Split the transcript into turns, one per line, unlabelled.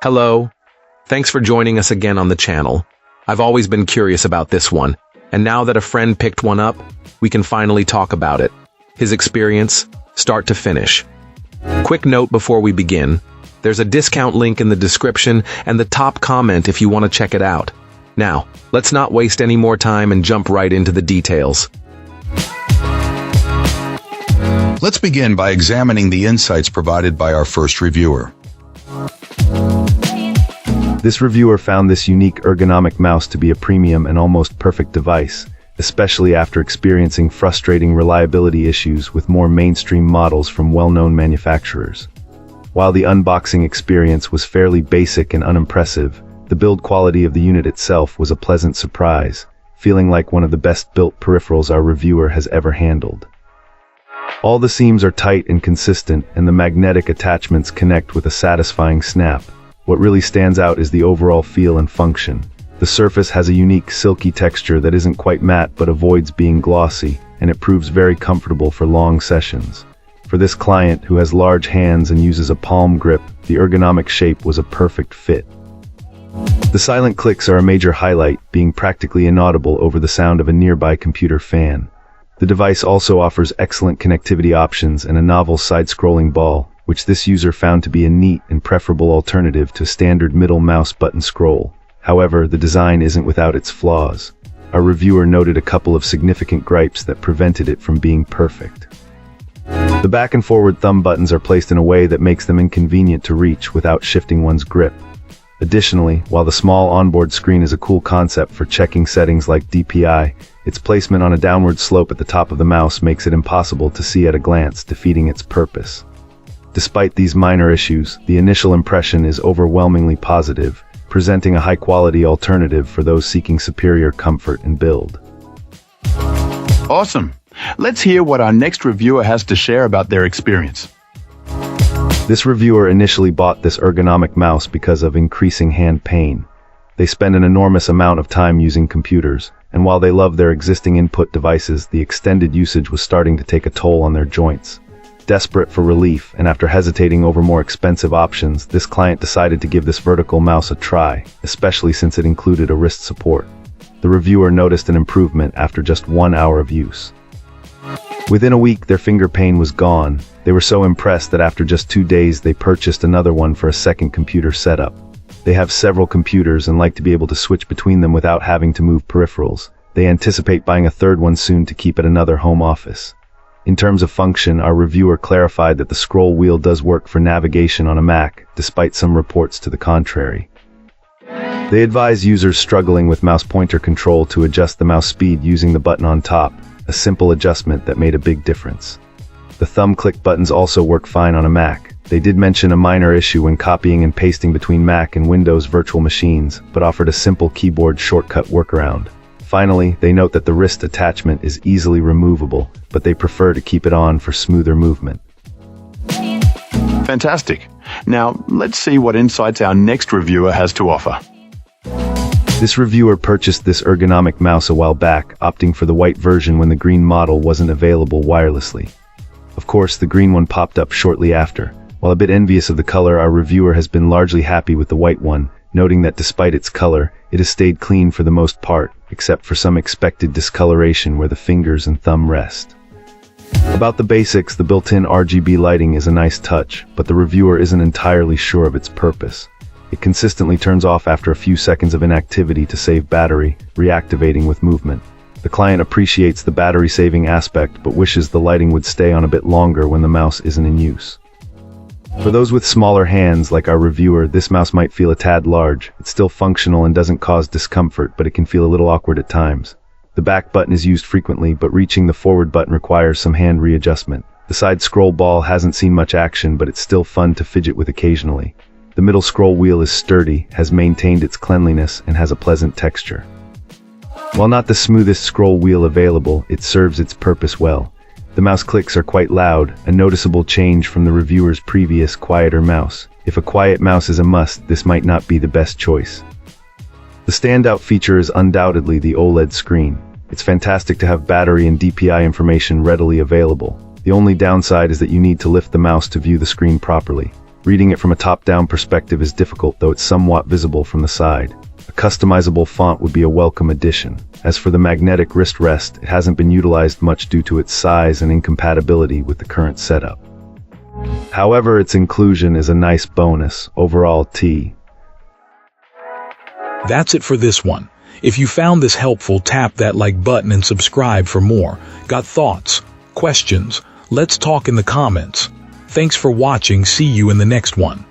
Hello. Thanks for joining us again on the channel. I've always been curious about this one, and now that a friend picked one up, we can finally talk about it. His experience, start to finish. Quick note before we begin. There's a discount link in the description and the top comment if you want to check it out. Now, let's not waste any more time and jump right into the details.
Let's begin by examining the insights provided by our first reviewer.
This reviewer found this unique ergonomic mouse to be a premium and almost perfect device, especially after experiencing frustrating reliability issues with more mainstream models from well-known manufacturers. While the unboxing experience was fairly basic and unimpressive, the build quality of the unit itself was a pleasant surprise, feeling like one of the best-built peripherals our reviewer has ever handled. All the seams are tight and consistent, and the magnetic attachments connect with a satisfying snap. What really stands out is the overall feel and function. The surface has a unique silky texture that isn't quite matte but avoids being glossy, and it proves very comfortable for long sessions. For this client who has large hands and uses a palm grip, the ergonomic shape was a perfect fit. The silent clicks are a major highlight, being practically inaudible over the sound of a nearby computer fan. The device also offers excellent connectivity options and a novel side-scrolling ball, which this user found to be a neat and preferable alternative to standard middle mouse button scroll. However, the design isn't without its flaws. Our reviewer noted a couple of significant gripes that prevented it from being perfect. The back and forward thumb buttons are placed in a way that makes them inconvenient to reach without shifting one's grip. Additionally, while the small onboard screen is a cool concept for checking settings like DPI, its placement on a downward slope at the top of the mouse makes it impossible to see at a glance, defeating its purpose. Despite these minor issues, the initial impression is overwhelmingly positive, presenting a high-quality alternative for those seeking superior comfort and build.
Awesome! Let's hear what our next reviewer has to share about their experience.
This reviewer initially bought this ergonomic mouse because of increasing hand pain. They spend an enormous amount of time using computers, and while they love their existing input devices, the extended usage was starting to take a toll on their joints. Desperate for relief, and after hesitating over more expensive options, this client decided to give this vertical mouse a try, especially since it included a wrist support. The reviewer noticed an improvement after just 1 hour of use. Within a week, their finger pain was gone. They were so impressed that after just 2 days, they purchased another one for a second computer setup. They have several computers and like to be able to switch between them without having to move peripherals. They anticipate buying a third one soon to keep at another home office. In terms of function, our reviewer clarified that the scroll wheel does work for navigation on a Mac, despite some reports to the contrary. They advise users struggling with mouse pointer control to adjust the mouse speed using the button on top, a simple adjustment that made a big difference. The thumb click buttons also work fine on a Mac. They did mention a minor issue when copying and pasting between Mac and Windows virtual machines, but offered a simple keyboard shortcut workaround. Finally, they note that the wrist attachment is easily removable, but they prefer to keep it on for smoother movement.
Fantastic. Now, let's see what insights our next reviewer has to offer.
This reviewer purchased this ergonomic mouse a while back, opting for the white version when the green model wasn't available wirelessly. Of course, the green one popped up shortly after. While a bit envious of the color, our reviewer has been largely happy with the white one, noting that despite its color, it has stayed clean for the most part, except for some expected discoloration where the fingers and thumb rest. About the basics, the built-in RGB lighting is a nice touch, but the reviewer isn't entirely sure of its purpose. It consistently turns off after a few seconds of inactivity to save battery, reactivating with movement. The client appreciates the battery-saving aspect, but wishes the lighting would stay on a bit longer when the mouse isn't in use. For those with smaller hands like our reviewer, this mouse might feel a tad large. It's still functional and doesn't cause discomfort, but it can feel a little awkward at times. The back button is used frequently, but reaching the forward button requires some hand readjustment. The side scroll ball hasn't seen much action, but it's still fun to fidget with occasionally. The middle scroll wheel is sturdy, has maintained its cleanliness, and has a pleasant texture. While not the smoothest scroll wheel available, it serves its purpose well. The mouse clicks are quite loud, a noticeable change from the reviewer's previous quieter mouse. If a quiet mouse is a must, this might not be the best choice. The standout feature is undoubtedly the OLED screen. It's fantastic to have battery and DPI information readily available. The only downside is that you need to lift the mouse to view the screen properly. Reading it from a top-down perspective is difficult, though it's somewhat visible from the side. A customizable font would be a welcome addition. As for the magnetic wrist rest, it hasn't been utilized much due to its size and incompatibility with the current setup. However, its inclusion is a nice bonus. Overall, T.
That's it for this one. If you found this helpful, tap that like button and subscribe for more. Got thoughts? Questions? Let's talk in the comments. Thanks for watching. See you in the next one.